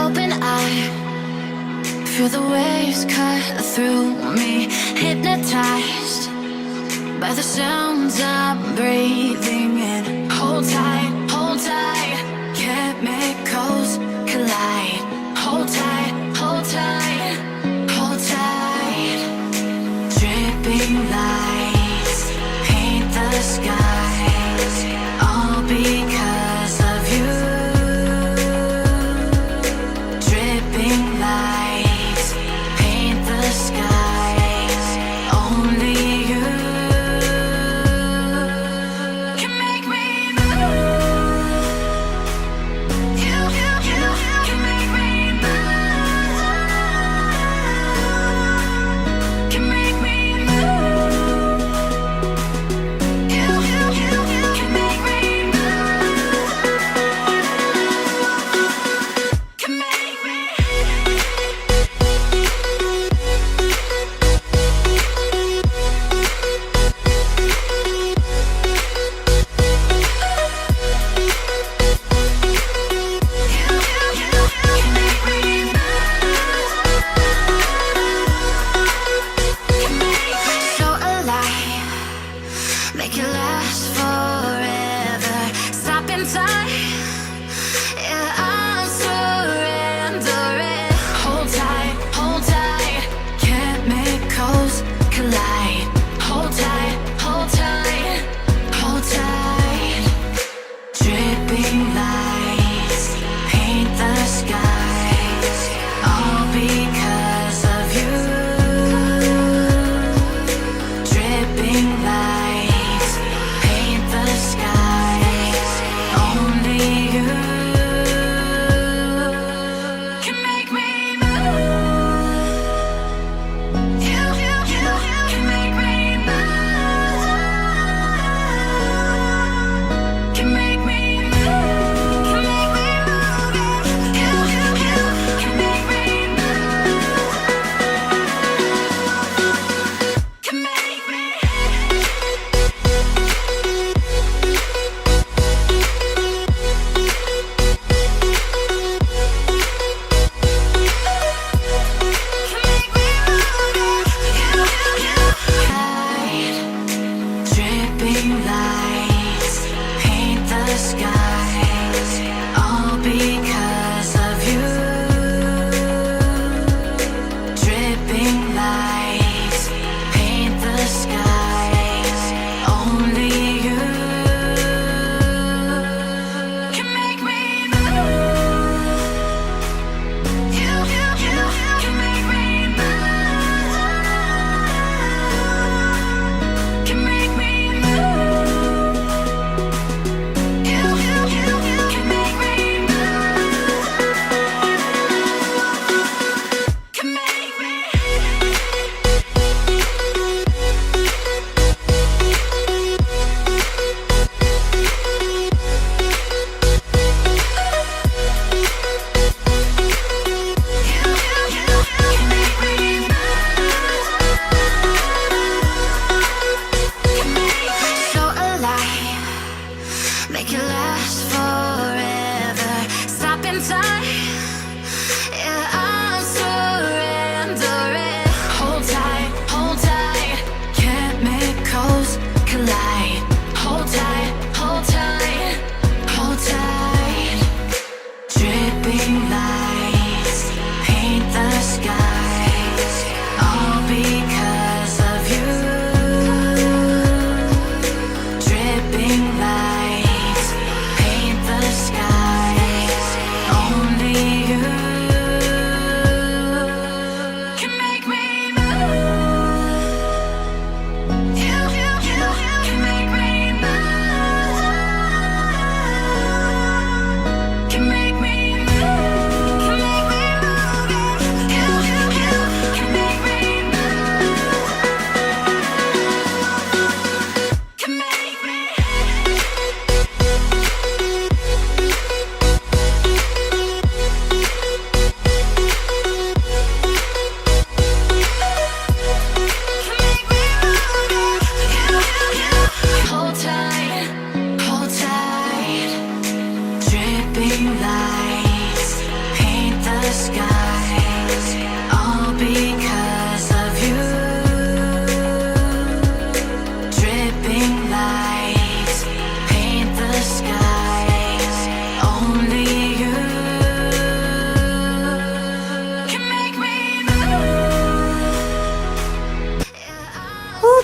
open eye, feel the waves cut through me, hypnotized by the sounds I'm breathing in. Hold tight, chemicals collide. Hold tight, hold tight, hold tight. Dripping lights paint the skies, all because of you. Dripping lights paint the skies, only you can make me move.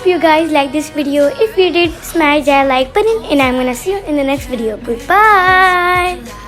hope you guys like this video. If you did, smash that like button and I'm gonna see you in the next video. Goodbye.